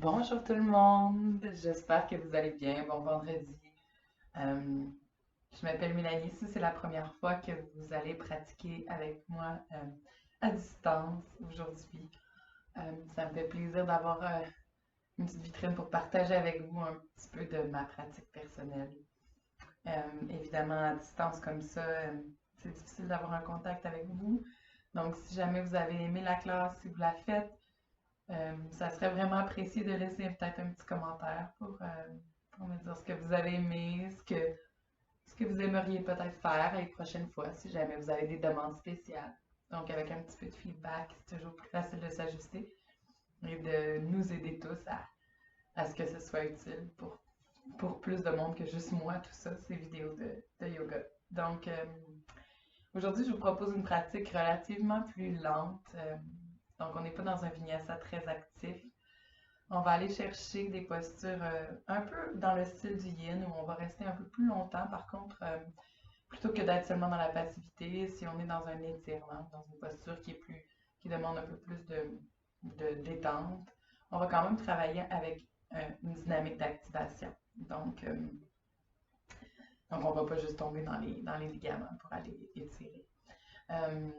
Bonjour tout le monde, j'espère que vous allez bien. Bon vendredi. Euh, je m'appelle Mélanie. Si c'est la première fois que vous allez pratiquer avec moi à distance aujourd'hui, ça me fait plaisir d'avoir une petite vitrine pour partager avec vous un petit peu de ma pratique personnelle. Évidemment, à distance comme ça, c'est difficile d'avoir un contact avec vous. Donc, si jamais vous avez aimé la classe, si vous la faites, ça serait vraiment apprécié de laisser peut-être un petit commentaire pour me dire ce que vous avez aimé, ce que vous aimeriez peut-être faire les prochaines fois, si jamais vous avez des demandes spéciales. Donc, avec un petit peu de feedback, c'est toujours plus facile de s'ajuster et de nous aider tous à ce que ce soit utile pour plus de monde que juste moi, tout ça, ces vidéos de yoga. Donc, aujourd'hui, je vous propose une pratique relativement plus lente. Donc, on n'est pas dans un vinyasa très actif. On va aller chercher des postures un peu dans le style du yin où on va rester un peu plus longtemps. Par contre, plutôt que d'être seulement dans la passivité, si on est dans un étirement, dans une posture qui demande un peu plus de détente, on va quand même travailler avec une dynamique d'activation. Donc, on ne va pas juste tomber dans les ligaments pour aller étirer. Euh,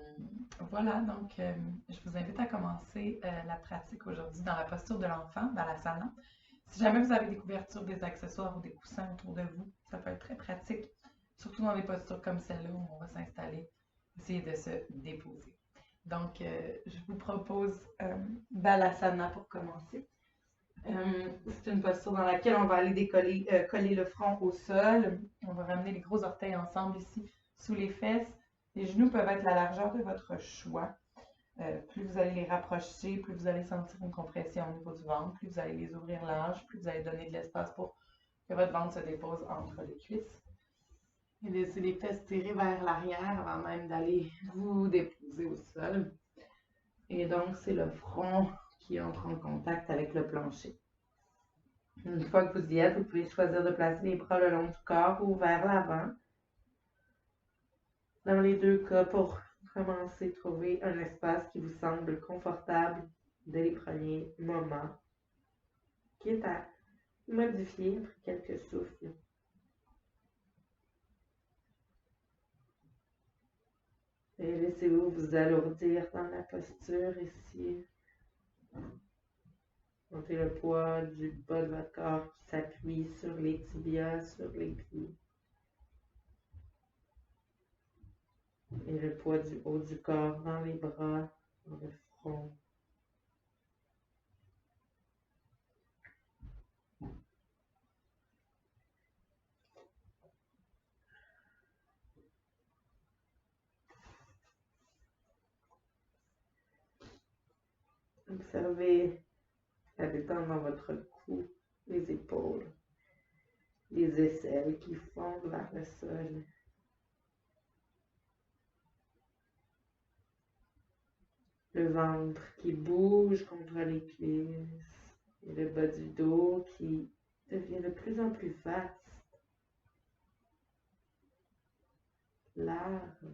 voilà, donc je vous invite à commencer la pratique aujourd'hui dans la posture de l'enfant, Balasana. Si jamais vous avez des couvertures, des accessoires ou des coussins autour de vous, ça peut être très pratique, surtout dans des postures comme celle-là où on va s'installer, essayer de se déposer. Donc, je vous propose Balasana pour commencer. C'est une posture dans laquelle on va aller coller le front au sol. On va ramener les gros orteils ensemble ici sous les fesses. Les genoux peuvent être la largeur de votre choix. Plus vous allez les rapprocher, plus vous allez sentir une compression au niveau du ventre, plus vous allez les ouvrir large, plus vous allez donner de l'espace pour que votre ventre se dépose entre les cuisses. Et laissez les fesses tirer vers l'arrière avant même d'aller vous déposer au sol. Et donc, c'est le front qui entre en contact avec le plancher. Une fois que vous y êtes, vous pouvez choisir de placer les bras le long du corps ou vers l'avant. Dans les deux cas, pour commencer, trouver un espace qui vous semble confortable dès les premiers moments, quitte à modifier après quelques souffles. Et laissez-vous vous alourdir dans la posture ici. Sentez le poids du bas de votre corps qui s'appuie sur les tibias, sur les pieds. Et le poids du haut du corps dans les bras, dans le front. Observez la détente dans votre cou, les épaules, les aisselles qui fondent vers le sol. Le ventre qui bouge contre les cuisses et le bas du dos qui devient de plus en plus vaste, large.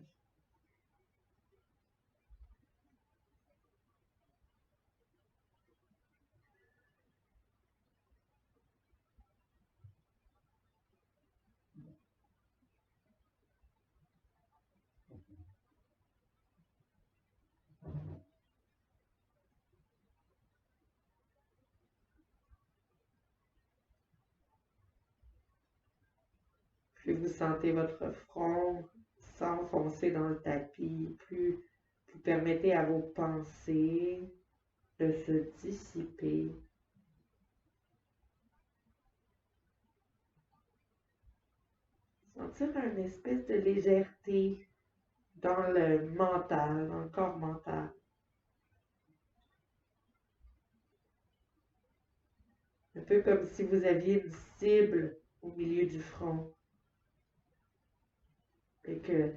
Plus vous sentez votre front s'enfoncer dans le tapis, plus vous permettez à vos pensées de se dissiper. Sentir une espèce de légèreté dans le mental, dans le corps mental. Un peu comme si vous aviez une cible au milieu du front et que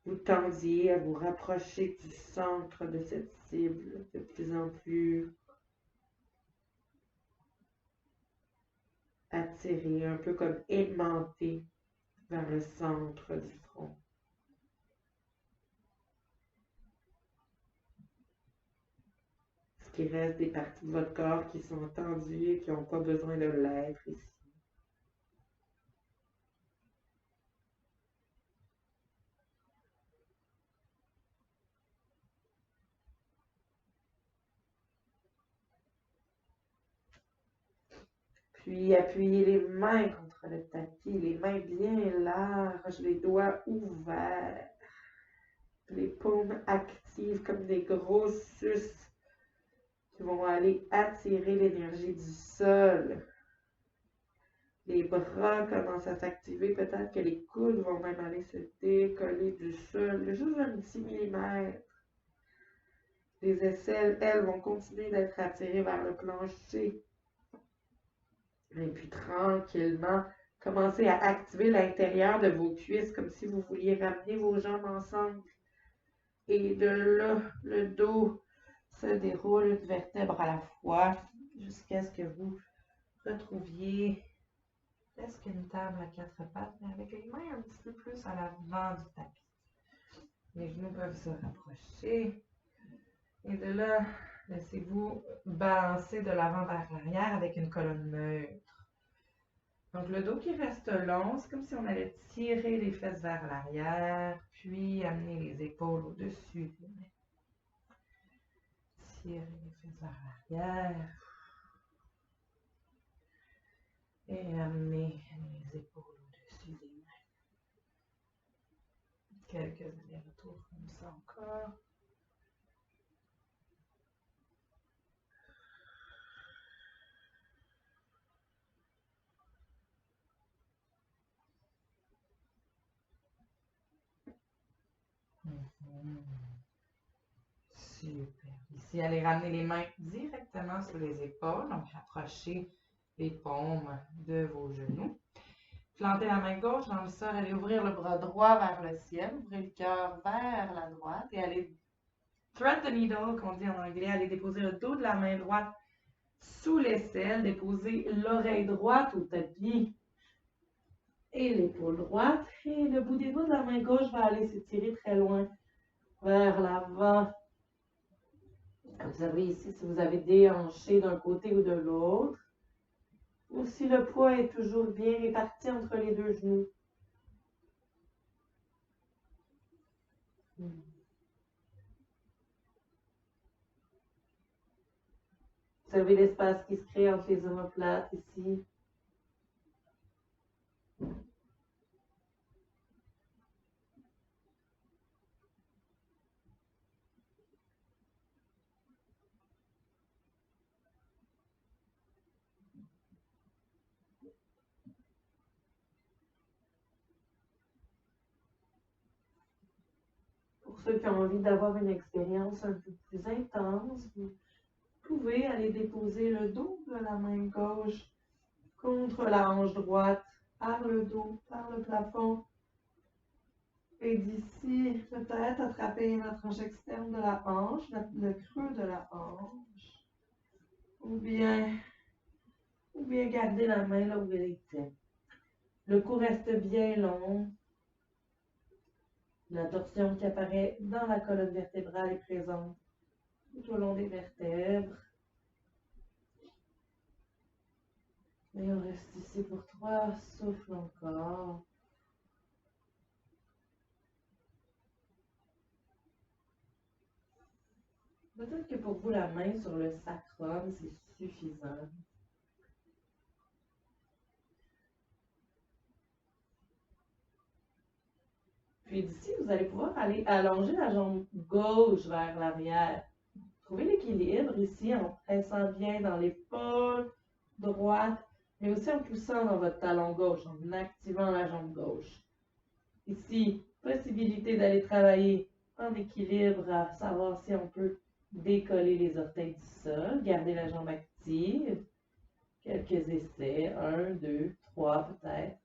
vous tendiez à vous rapprocher du centre de cette cible de plus en plus attiré, un peu comme aimanté vers le centre du front. qu'il reste des parties de votre corps qui sont tendues et qui n'ont pas besoin de l'être ici. Puis appuyez les mains contre le tapis, les mains bien larges, les doigts ouverts, les paumes actives comme des gros suces qui vont aller attirer l'énergie du sol. Les bras commencent à s'activer, peut-être que les coudes vont même aller se décoller du sol, juste un petit millimètre. Les aisselles, elles, vont continuer d'être attirées vers le plancher. Et puis tranquillement, commencez à activer l'intérieur de vos cuisses comme si vous vouliez ramener vos jambes ensemble. Et de là, le dos se déroule une vertèbre à la fois jusqu'à ce que vous retrouviez presque une table à quatre pattes, mais avec les mains un petit peu plus à l'avant du tapis. Les genoux peuvent se rapprocher. Et de là, laissez-vous balancer de l'avant vers l'arrière avec une colonne neutre. Donc, le dos qui reste long, c'est comme si on allait tirer les fesses vers l'arrière, puis amener les épaules au-dessus des mains. Tirer les fesses vers l'arrière. Et amener les épaules au-dessus des mains. Quelques allers-retours comme ça encore. Super. Ici, allez ramener les mains directement sur les épaules. Donc, rapprochez les paumes de vos genoux. Plantez la main gauche dans le sol. Allez ouvrir le bras droit vers le ciel. Ouvrez le cœur vers la droite et allez thread the needle, qu'on dit en anglais. Allez déposer le dos de la main droite sous l'aisselle. Déposez l'oreille droite au tapis et l'épaule droite. Et le bout des doigts de la main gauche va aller s'étirer très loin vers l'avant. Observez ici si vous avez déhanché d'un côté ou de l'autre, ou si le poids est toujours bien réparti entre les deux genoux. Observez l'espace qui se crée entre les omoplates ici. Pour ceux qui ont envie d'avoir une expérience un peu plus intense, vous pouvez aller déposer le dos de la main gauche contre la hanche droite, par le dos, par le plafond. Et d'ici, peut-être attraper la tranche externe de la hanche, le creux de la hanche. Ou bien garder la main là où elle était. Le cou reste bien long. La torsion qui apparaît dans la colonne vertébrale est présente tout au long des vertèbres. Et on reste ici pour 3 souffles encore. Peut-être que pour vous, la main sur le sacrum, c'est suffisant. Puis d'ici, vous allez pouvoir aller allonger la jambe gauche vers l'arrière. Trouvez l'équilibre ici en pressant bien dans l'épaule droite, mais aussi en poussant dans votre talon gauche, en activant la jambe gauche. Ici, possibilité d'aller travailler en équilibre, à savoir si on peut décoller les orteils du sol, garder la jambe active. Quelques essais, 1, 2, 3 peut-être.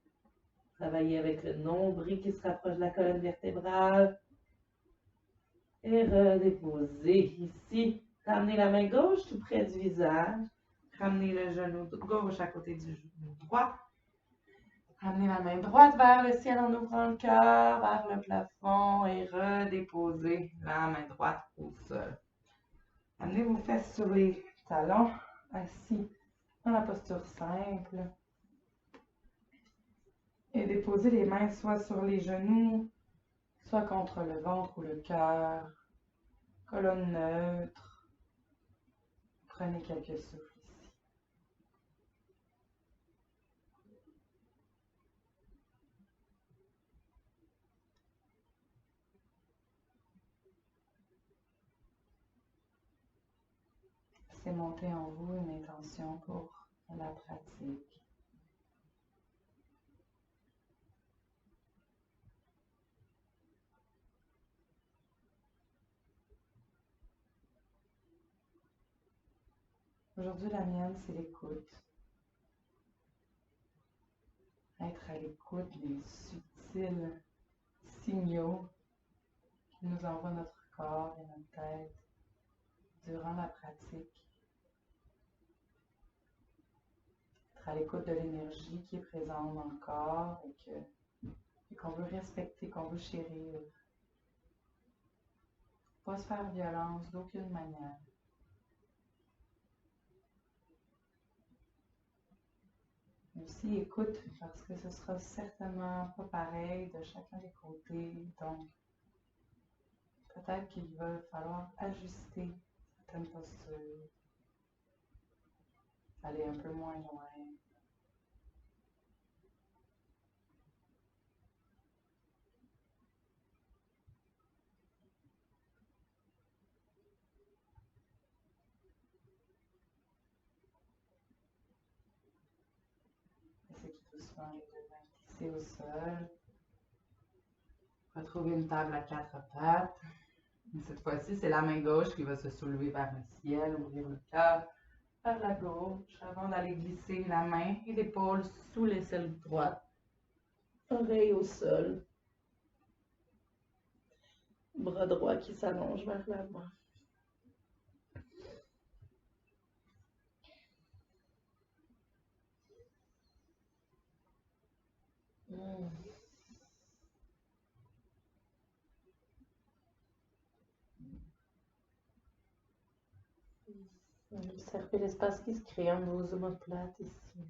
Travailler avec le nombril qui se rapproche de la colonne vertébrale. Et redéposer ici. Ramenez la main gauche tout près du visage. Ramenez le genou gauche à côté du genou droit. Ramenez la main droite vers le ciel en ouvrant le cœur, vers le plafond et redéposez la main droite au sol. Amenez vos fesses sur les talons, assis dans la posture simple. Et déposez les mains soit sur les genoux, soit contre le ventre ou le cœur. Colonne neutre. Prenez quelques souffles ici. C'est monter en vous une intention pour la pratique. Aujourd'hui, la mienne, c'est l'écoute. Être à l'écoute des subtils signaux qui nous envoie notre corps et notre tête durant la pratique. Être à l'écoute de l'énergie qui est présente dans le corps et qu'on veut respecter, qu'on veut chérir. Pas se faire violence d'aucune manière. Aussi écoute parce que ce sera certainement pas pareil de chacun des côtés. Donc, peut-être qu'il va falloir ajuster certaines postures, aller un peu moins loin. Laissez tout doucement les deux mains glissées au sol. Retrouvez une table à quatre pattes. Cette fois-ci, c'est la main gauche qui va se soulever vers le ciel, ouvrir le cœur vers la gauche avant d'aller glisser la main et l'épaule sous l'aisselle droite. Oreille au sol. Bras droit qui s'allonge vers l'avant. Observez l'espace qui se crée entre vos omoplates ici.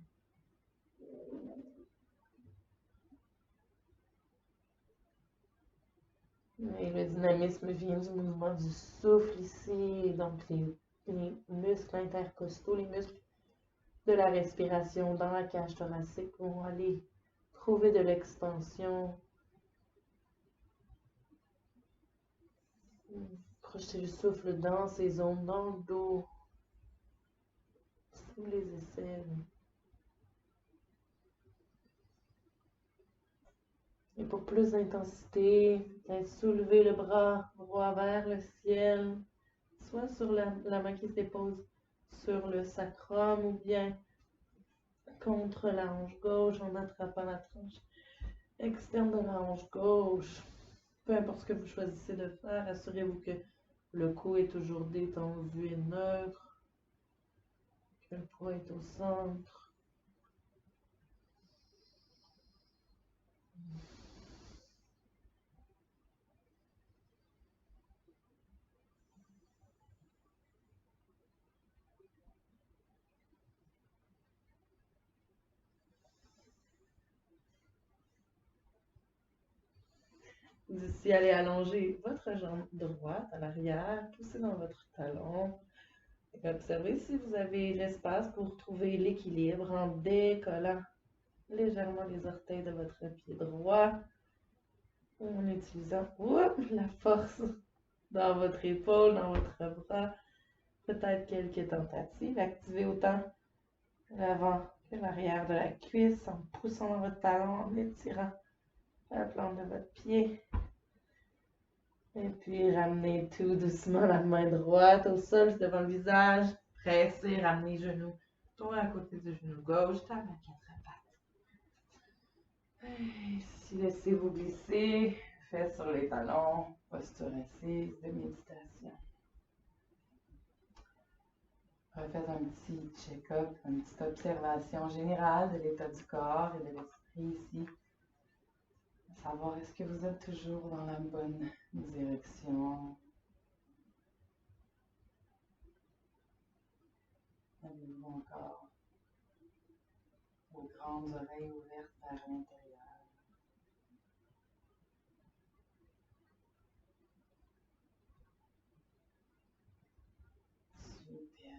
Et le dynamisme vient du mouvement du souffle ici, donc les muscles intercostaux, les muscles de la respiration dans la cage thoracique vont aller trouver de l'expansion. Projetez le souffle dans ces zones, dans le dos, sous les aisselles. Et pour plus d'intensité, soulevez le bras droit vers le ciel, soit sur la main qui se dépose sur le sacrum ou bien contre la hanche gauche en attrapant la tranche externe de la hanche gauche. Peu importe ce que vous choisissez de faire, assurez-vous que le cou est toujours détendu et neutre, que le poids est au centre. D'ici, allez allonger votre jambe droite à l'arrière, poussez dans votre talon. Et observez si vous avez l'espace pour trouver l'équilibre en décollant légèrement les orteils de votre pied droit, en utilisant la force dans votre épaule, dans votre bras. Peut-être quelques tentatives. Activez autant l'avant que l'arrière de la cuisse en poussant dans votre talon, en étirant la plante de votre pied. Et puis ramenez tout doucement la main droite au sol devant le visage. Pressez, ramenez les genoux tournez à côté du genou gauche, table à quatre pattes. Ici, laissez-vous glisser, fesses sur les talons, posture assise de méditation. Refaites un petit check-up, une petite observation générale de l'état du corps et de l'esprit ici. Savoir est-ce que vous êtes toujours dans la bonne direction. Ouvrez-vous encore vos grandes oreilles ouvertes vers l'intérieur. Super.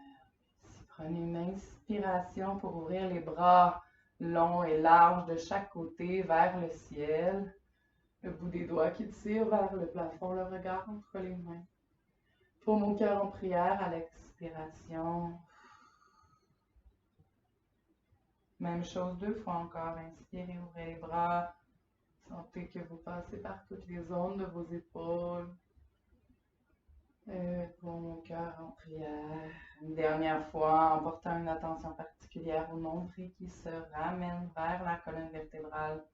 Prenez une inspiration pour ouvrir les bras longs et larges de chaque côté vers le ciel. Le bout des doigts qui tire vers le plafond, le regard entre les mains. Pour mon cœur en prière à l'expiration. Même chose 2 fois encore. Inspirez, ouvrez les bras. Sentez que vous passez par toutes les zones de vos épaules. Pour mon cœur en prière. Une dernière fois, en portant une attention particulière au nombril qui se ramène vers la colonne vertébrale.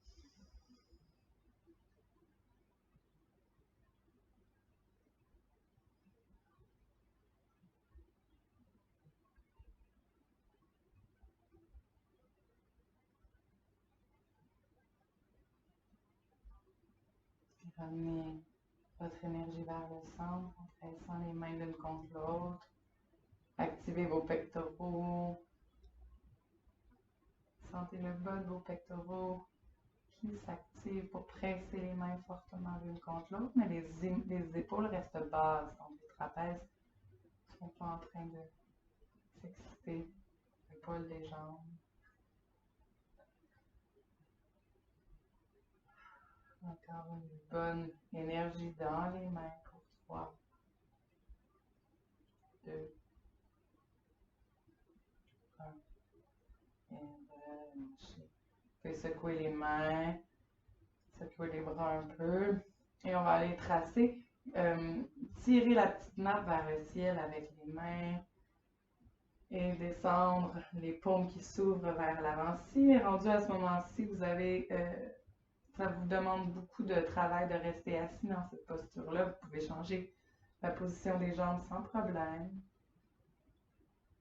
Ramenez votre énergie vers le centre en pressant les mains l'une contre l'autre. Activez vos pectoraux. Sentez le bas de vos pectoraux qui s'activent pour presser les mains fortement l'une contre l'autre, mais les épaules restent basses, donc les trapèzes ne sont pas en train de s'exciter. Épaules des jambes. Encore une bonne énergie dans les mains pour 3, 2, 1. Et relâchez. Vous pouvez secouer les mains, secouer les bras un peu. Et on va aller tracer. Tirer la petite nappe vers le ciel avec les mains. Et descendre les paumes qui s'ouvrent vers l'avant. Si rendu à ce moment-ci, vous avez... ça vous demande beaucoup de travail de rester assis dans cette posture-là. Vous pouvez changer la position des jambes sans problème.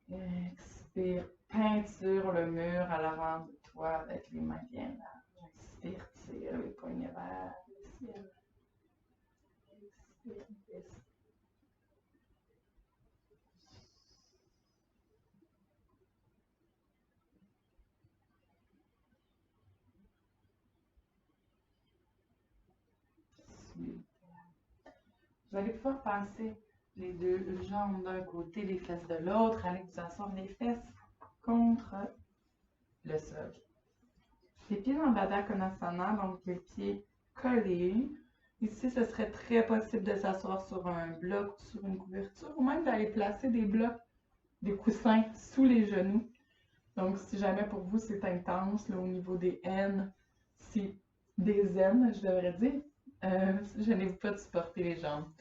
Expire, peinture le mur à l'avant de toi avec les mains bien larges. Expire, tire les poignets vers le ciel. Expire, baisse. Vous allez pouvoir passer les deux jambes d'un côté, les fesses de l'autre. Allez vous asseoir les fesses contre le sol. Les pieds dans Baddha Konasana, donc les pieds collés. Ici, ce serait très possible de s'asseoir sur un bloc ou sur une couverture, ou même d'aller placer des blocs, des coussins sous les genoux. Donc, si jamais pour vous c'est intense, là, au niveau des N, c'est des N, je devrais dire, gênez-vous pas de supporter les jambes.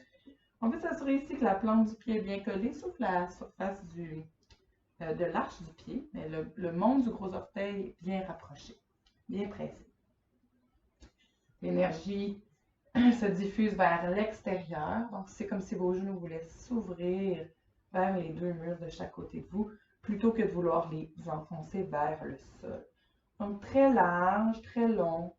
On peut s'assurer ici que la plante du pied est bien collée, sauf la surface de l'arche du pied, mais le monde du gros orteil est bien rapproché, bien pressé. L'énergie se diffuse vers l'extérieur, donc c'est comme si vos genoux voulaient s'ouvrir vers les deux murs de chaque côté de vous, plutôt que de vouloir les enfoncer vers le sol. Donc très large, très long,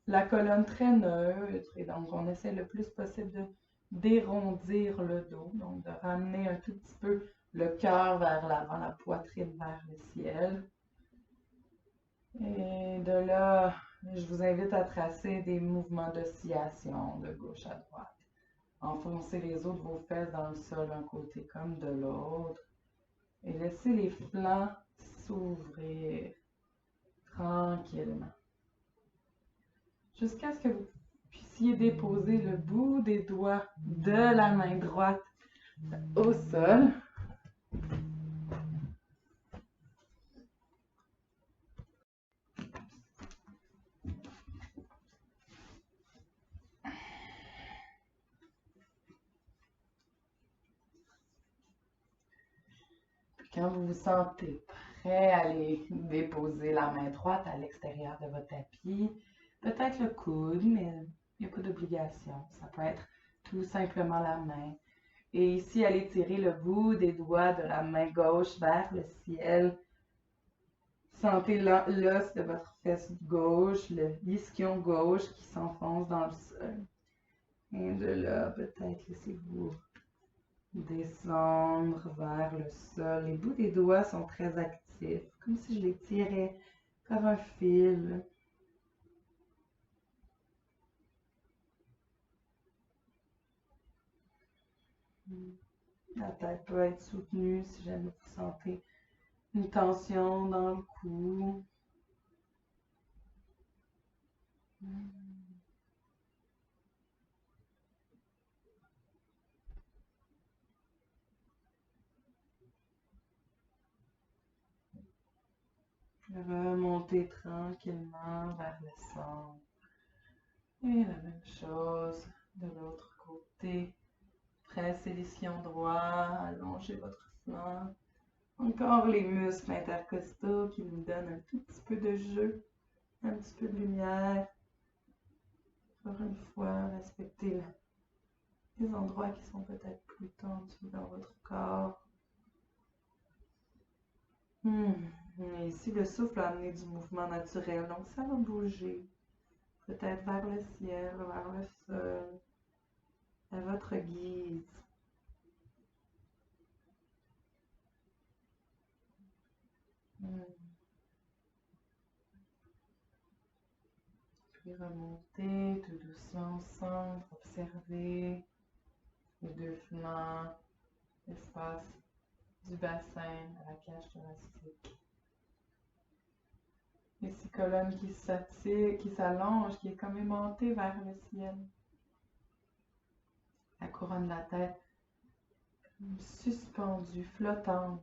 la colonne très neutre, et donc on essaie le plus possible d'érondir le dos, donc de ramener un tout petit peu le cœur vers l'avant, la poitrine vers le ciel. Et de là, je vous invite à tracer des mouvements d'oscillation de gauche à droite. Enfoncez les os de vos fesses dans le sol d'un côté comme de l'autre. Et laissez les flancs s'ouvrir tranquillement. Jusqu'à ce que vous puissiez déposer le bout des doigts de la main droite au sol. Quand vous vous sentez prêt à aller déposer la main droite à l'extérieur de votre tapis, peut-être le coude, mais il n'y a pas d'obligation. Ça peut être tout simplement la main. Et ici, allez tirer le bout des doigts de la main gauche vers le ciel. Sentez l'os de votre fesse gauche, le ischion gauche qui s'enfonce dans le sol. Et de là, peut-être laissez-vous descendre vers le sol. Les bouts des doigts sont très actifs, comme si je les tirais par un fil. La tête peut être soutenue si jamais vous sentez une tension dans le cou. Remonter tranquillement vers le centre. Et la même chose de l'autre côté. Pressez les sillons droits, allongez votre flanc. Encore les muscles intercostaux qui nous donnent un tout petit peu de jeu, un petit peu de lumière. Encore une fois, respectez les endroits qui sont peut-être plus tendus dans votre corps. Et ici, le souffle a amené du mouvement naturel, donc ça va bouger. Peut-être vers le ciel, vers le sol, à votre guise. Puis remonter tout doucement au centre, observer les deux flancs, l'espace du bassin à la cage thoracique. Ici, colonne qui s'attire, qui s'allonge, qui est comme aimantée vers le ciel. La couronne de la tête suspendue, flottante.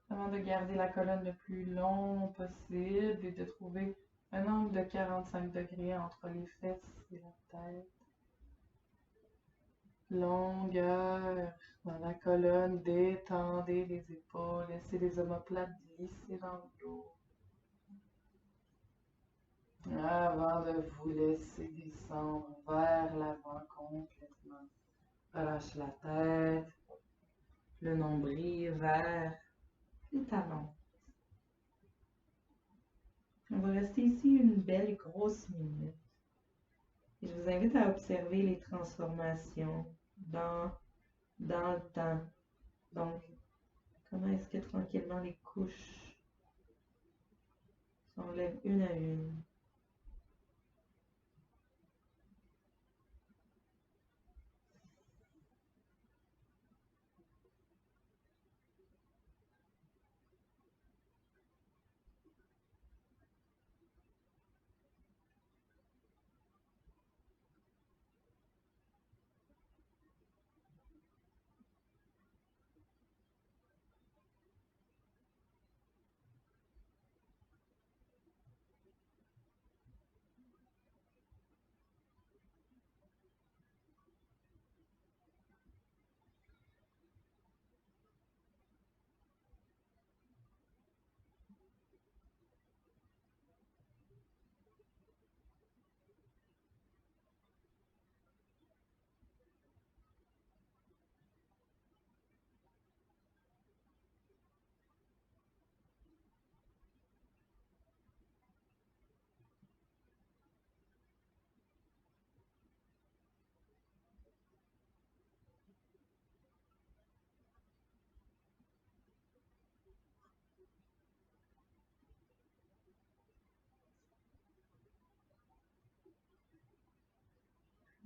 Avant de garder la colonne le plus long possible et de trouver un angle de 45 degrés entre les fesses et la tête. Longueur dans la colonne, détendez les épaules, laissez les omoplates glisser dans le dos. Avant de vous laisser descendre vers l'avant complètement. Relâchez la tête, le nombril vers les talons. On va rester ici une belle grosse minute. Et je vous invite à observer les transformations dans le temps. Donc, comment est-ce que tranquillement les couches s'enlèvent une à une.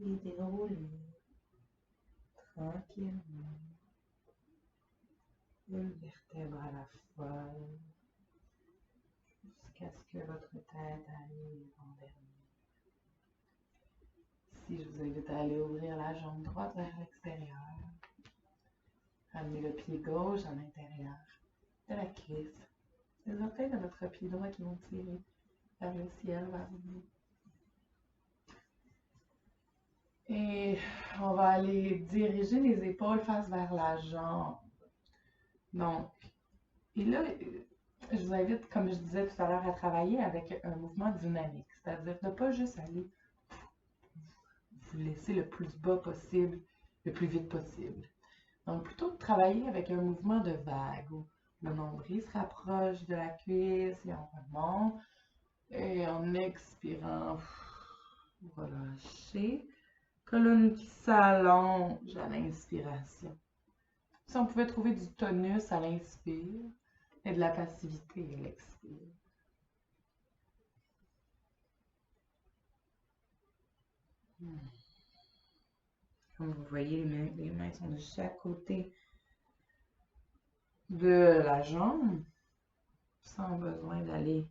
Et dérouler tranquillement une vertèbre à la fois jusqu'à ce que votre tête arrive en dernier. Ici, je vous invite à aller ouvrir la jambe droite vers l'extérieur. Ramenez le pied gauche à l'intérieur de la cuisse. Les orteils de votre pied droit qui vont tirer vers le ciel, vers vous. Et on va aller diriger les épaules face vers la jambe. Donc, et là, je vous invite, comme je disais tout à l'heure, à travailler avec un mouvement dynamique. C'est-à-dire de ne pas juste aller vous laisser le plus bas possible, le plus vite possible. Donc, plutôt de travailler avec un mouvement de vague où le nombril se rapproche de la cuisse et on remonte. Et en expirant, relâchez. Colonne qui s'allonge à l'inspiration. Si on pouvait trouver du tonus à l'inspire et de la passivité à l'expire. Comme vous voyez, les mains sont de chaque côté de la jambe, sans besoin d'aller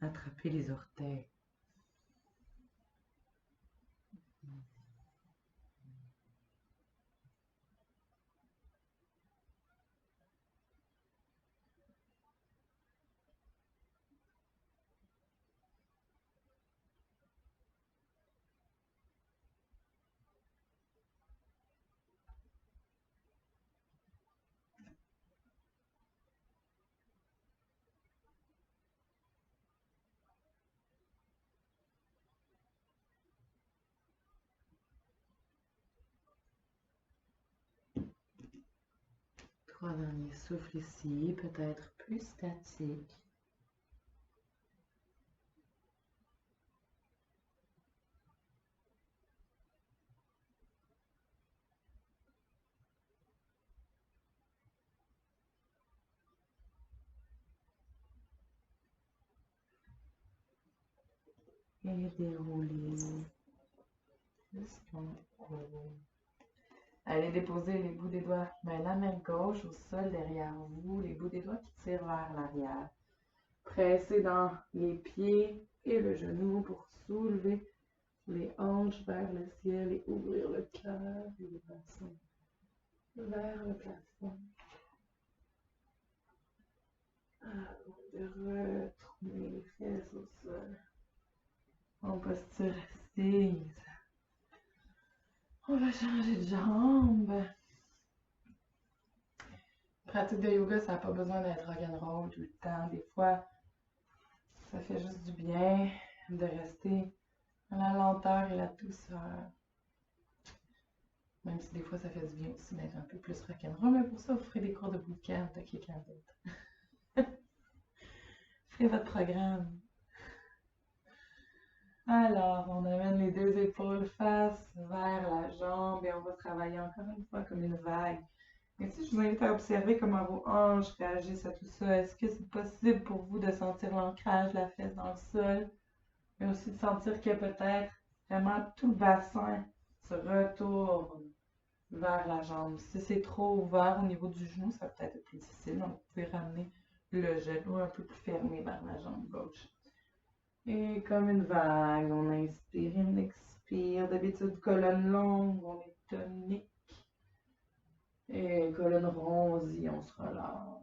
attraper les orteils. Trois derniers souffles ici, peut-être plus statique. Et dérouler jusqu'en haut. Allez déposer les bouts des doigts, la main gauche au sol derrière vous, les bouts des doigts qui tirent vers l'arrière. Pressez dans les pieds et le genou pour soulever les hanches vers le ciel et ouvrir le cœur et le bassin vers le plafond. Avant de retourner les fesses au sol. En posture assise. On va changer de jambe. Pratique de yoga, ça n'a pas besoin d'être rock'n'roll tout le temps. Des fois, ça fait juste du bien de rester dans la lenteur et la douceur. Même si des fois, ça fait du bien aussi d'être un peu plus rock'n'roll. Mais pour ça, vous ferez des cours de bootcamp de quelqu'un d'autre. Faites votre programme. Alors, on amène les deux épaules face vers la jambe et on va travailler encore une fois comme une vague. Ici, je vous invite à observer comment vos hanches réagissent à tout ça. Est-ce que c'est possible pour vous de sentir l'ancrage de la fesse dans le sol, mais aussi de sentir que peut-être vraiment tout le bassin se retourne vers la jambe. Si c'est trop ouvert au niveau du genou, ça peut être plus difficile. Donc, vous pouvez ramener le genou un peu plus fermé vers la jambe gauche. Et comme une vague, on inspire, on expire. D'habitude, colonne longue, on est tonique. Et colonne ronzie, on se relâche.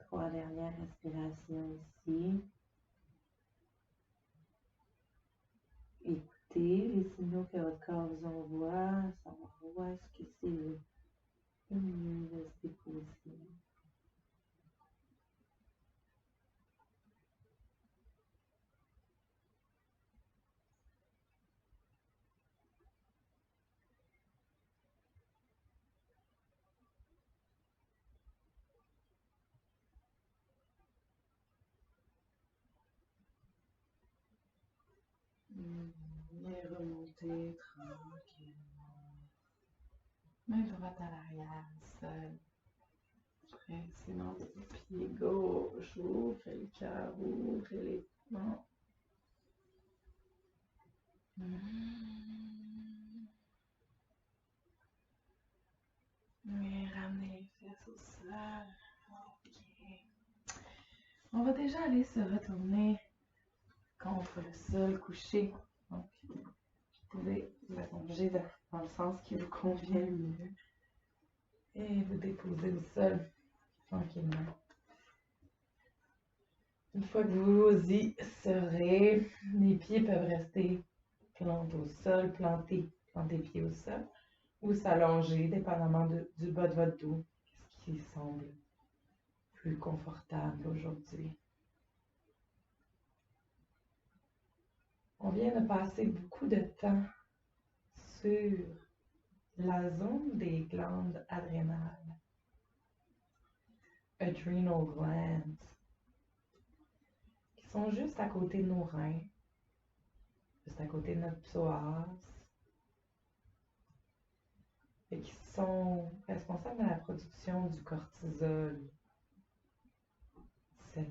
Trois dernières respirations ici. Écoutez les signaux que votre corps vous envoie, savoir où est-ce que c'est le mieux de se déposer. Et remonter tranquillement. Main droite à l'arrière, seul. Pressez dans le pied gauche. Ouvrez le cœur, ouvrez les mains. Et ramener les fesses au sol. Ok. On va déjà aller se retourner contre le sol couché. Donc, vous pouvez vous allonger dans le sens qui vous convient le mieux. Et vous déposer au sol tranquillement. Une fois que vous y serez, les pieds peuvent rester plantés au sol, planter les pieds au sol, ou s'allonger, dépendamment du bas de votre dos, ce qui semble plus confortable aujourd'hui. On vient de passer beaucoup de temps sur la zone des glandes adrénales, adrenal glands, qui sont juste à côté de nos reins, juste à côté de notre psoas, et qui sont responsables de la production du cortisol, euh,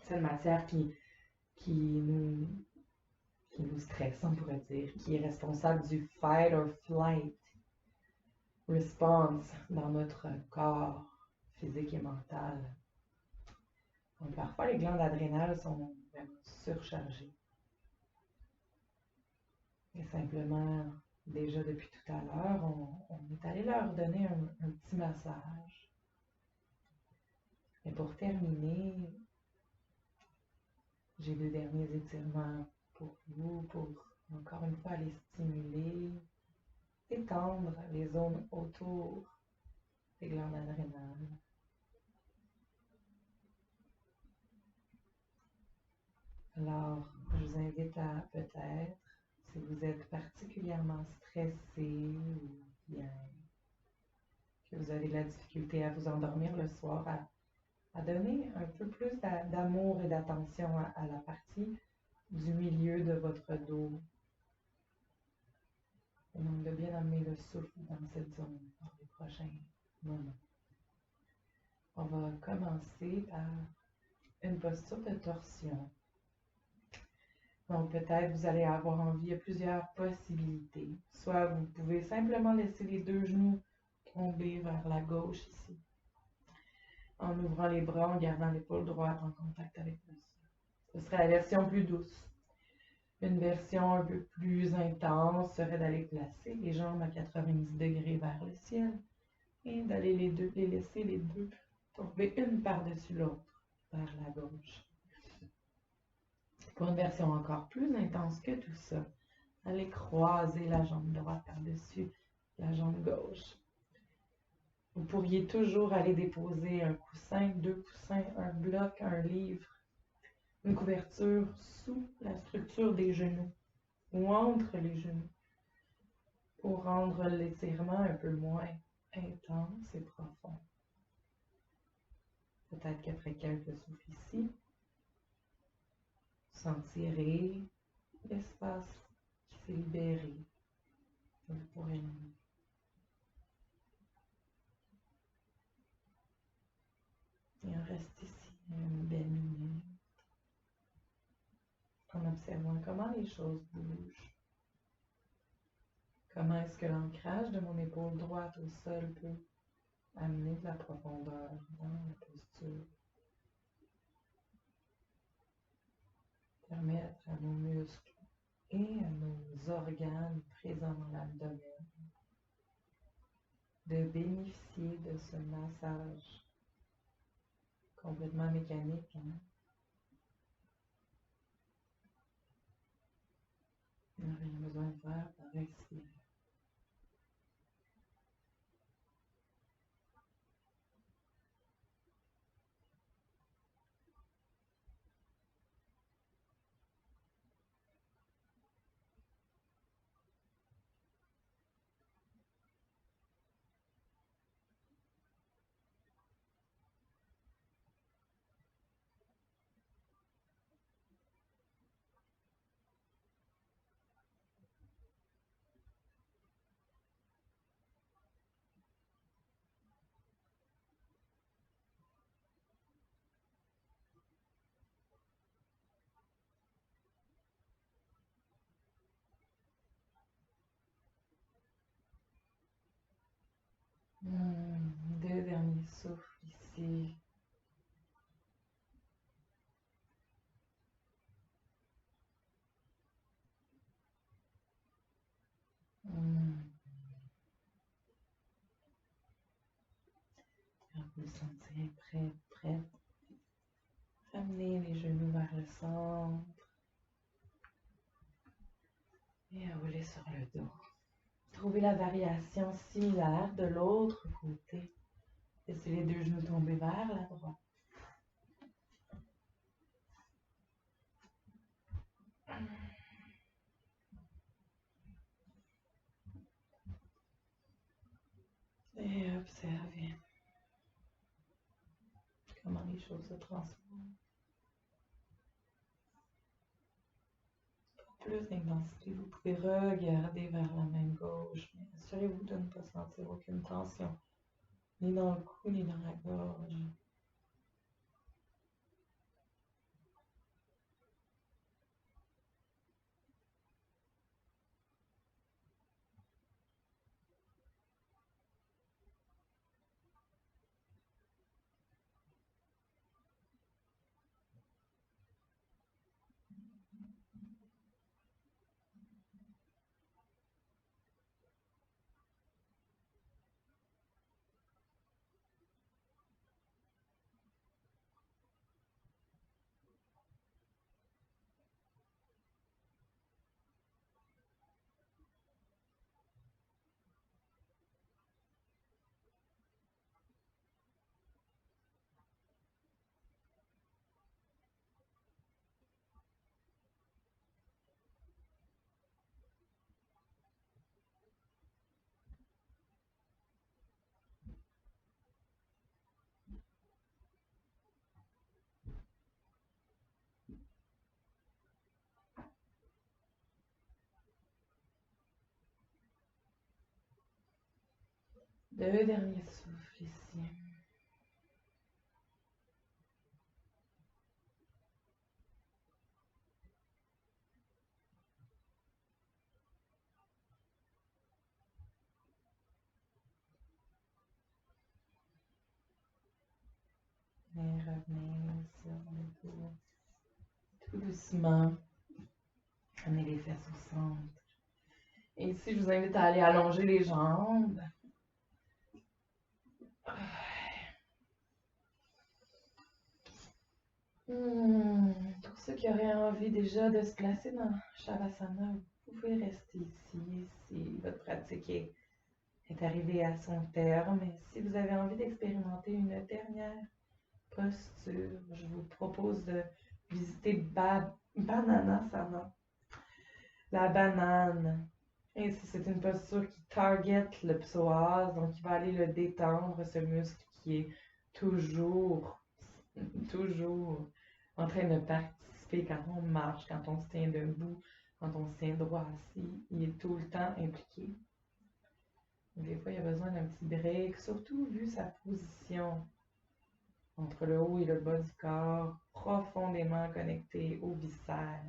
cette matière qui nous stresse, on pourrait dire, qui est responsable du fight or flight response dans notre corps physique et mental. Donc parfois, les glandes adrénales sont vraiment surchargées. Et simplement, déjà depuis tout à l'heure, on est allé leur donner un petit massage. Et pour terminer, j'ai deux derniers étirements pour vous, pour encore une fois aller stimuler, étendre les zones autour des glandes adrénales. Alors, je vous invite à peut-être, si vous êtes particulièrement stressé ou bien que vous avez de la difficulté à vous endormir le soir, à donner un peu plus d'amour et d'attention à la partie du milieu de votre dos. Et donc de bien amener le souffle dans cette zone pour les prochains moments. On va commencer par une posture de torsion. Donc peut-être vous allez avoir envie, il y a plusieurs possibilités. Soit vous pouvez simplement laisser les deux genoux tomber vers la gauche ici, en ouvrant les bras, en gardant l'épaule droite en contact avec le sol. Ce serait la version plus douce. Une version un peu plus intense serait d'aller placer les jambes à 90 degrés vers le ciel et d'aller les laisser les deux tomber une par-dessus l'autre vers la gauche. Pour une version encore plus intense que tout ça, allez croiser la jambe droite par-dessus la jambe gauche. Vous pourriez toujours aller déposer un coussin, deux coussins, un bloc, un livre, une couverture sous la structure des genoux ou entre les genoux pour rendre l'étirement un peu moins intense et profond. Peut-être qu'après quelques souffles ici, vous sentirez l'espace qui s'est libéré. Vous pourrez et on reste ici une belle minute en observant comment les choses bougent. Comment est-ce que l'ancrage de mon épaule droite au sol peut amener de la profondeur dans la posture. Permettre à nos muscles et à nos organes présents dans l'abdomen de bénéficier de ce massage complètement mécanique. On n'a rien besoin de faire par respirer. vous sentir prêt, prête. Ramenez les genoux vers le centre et rouler sur le dos. Trouvez la variation similaire de l'autre côté. Laissez les deux genoux tomber vers la droite. Et observez comment les choses se transforment. Pour plus d'intensité, vous pouvez regarder vers la main gauche, mais assurez-vous de ne pas sentir aucune tension, ni dans le cou, ni dans la gorge. Deux derniers souffles ici. Et revenez sur le dos. Tout doucement. Amenez les fesses au centre. Et ici, je vous invite à aller allonger les jambes. Pour ceux qui auraient envie déjà de se placer dans Shavasana, vous pouvez rester ici si votre pratique est arrivée à son terme. Et si vous avez envie d'expérimenter une dernière posture, je vous propose de visiter Bananasana, la banane. Et c'est une posture qui target le psoas, donc qui va aller le détendre, ce muscle qui est toujours en train de participer quand on marche, quand on se tient debout, quand on se tient droit assis. Il est tout le temps impliqué. Des fois, il y a besoin d'un petit break, surtout vu sa position entre le haut et le bas du corps, profondément connecté au viscère.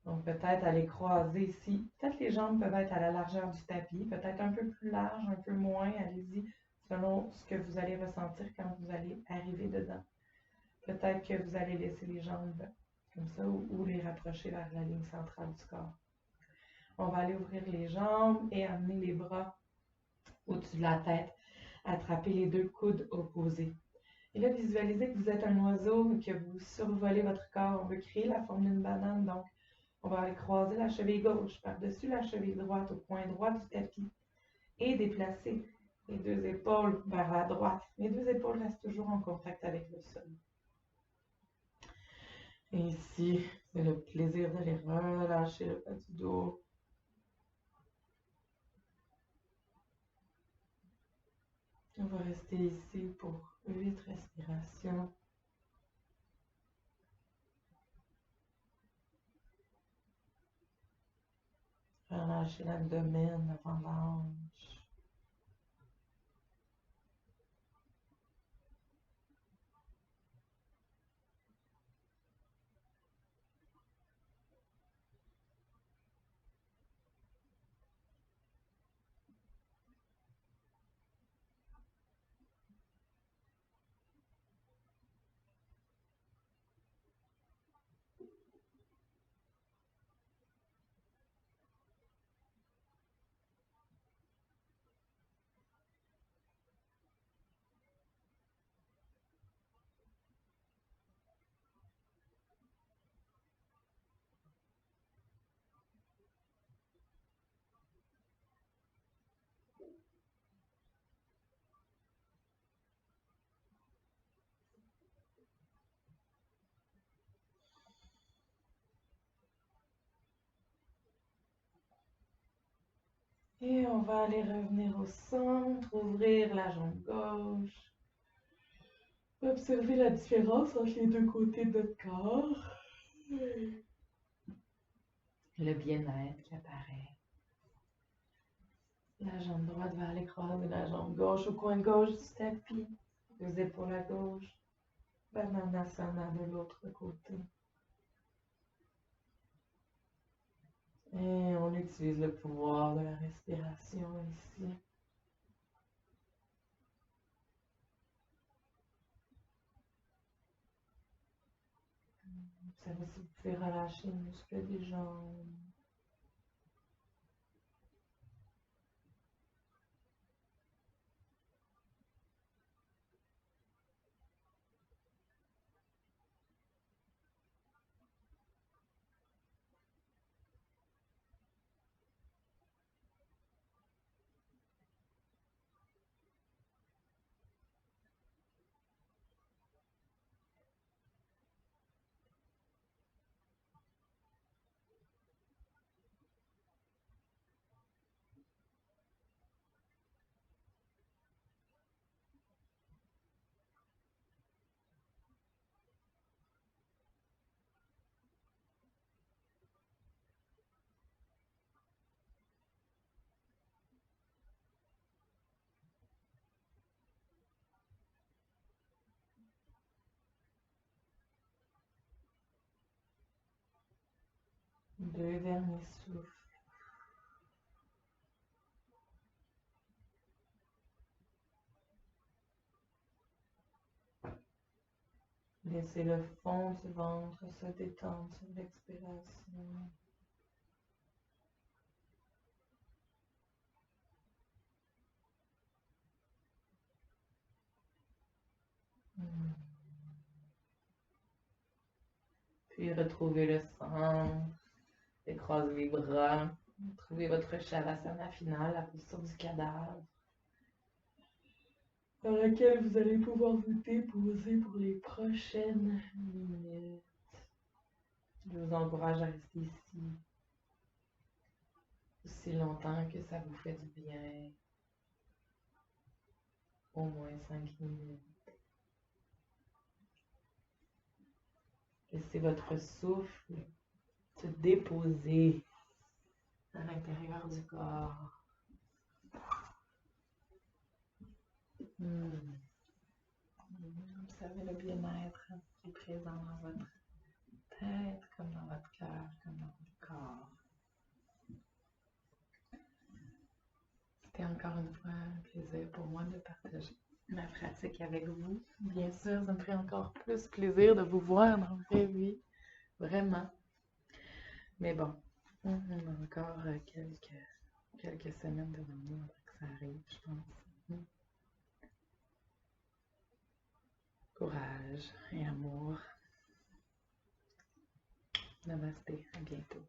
Donc peut-être aller croiser ici. Peut-être les jambes peuvent être à la largeur du tapis, peut-être un peu plus large, un peu moins. Allez-y selon ce que vous allez ressentir quand vous allez arriver dedans. Peut-être que vous allez laisser les jambes comme ça ou les rapprocher vers la ligne centrale du corps. On va aller ouvrir les jambes et amener les bras au-dessus de la tête. Attraper les deux coudes opposés. Et là, visualisez que vous êtes un oiseau et que vous survolez votre corps. On veut créer la forme d'une banane, donc on va aller croiser la cheville gauche par-dessus la cheville droite au coin droit du tapis et déplacer les deux épaules vers la droite. Les deux épaules restent toujours en contact avec le sol. Et ici, c'est le plaisir d'aller relâcher le bas du dos. On va rester ici pour 8 respirations. Relâchez l'abdomen, avant la hanche. Et on va aller revenir au centre, ouvrir la jambe gauche. Observer la différence entre les deux côtés de notre corps. Le bien-être qui apparaît. La jambe droite va aller croiser la jambe gauche au coin gauche du tapis. Les épaules à gauche. Bananasana de l'autre côté. Et on utilise le pouvoir de la respiration ici. Observez si vous pouvez relâcher les muscles des jambes. Deux derniers souffles. Laissez le fond du ventre se détendre sur l'expiration. Puis retrouvez le centre. Écrasez les bras. Trouvez votre Shavasana finale, la posture du cadavre, dans laquelle vous allez pouvoir vous déposer pour les prochaines minutes. Je vous encourage à rester ici aussi longtemps que ça vous fait du bien. Au moins 5 minutes. Laissez votre souffle se déposer à l'intérieur du corps. Observez le bien-être qui est présent dans votre tête, comme dans votre cœur, comme dans votre corps. C'était encore une fois un plaisir pour moi de partager ma pratique avec vous. Bien sûr, ça me ferait encore plus plaisir de vous voir dans la vraie vie. Vraiment. Mais bon, on a encore quelques semaines devant nous avant que ça arrive, je pense. Courage et amour. Namasté, à bientôt.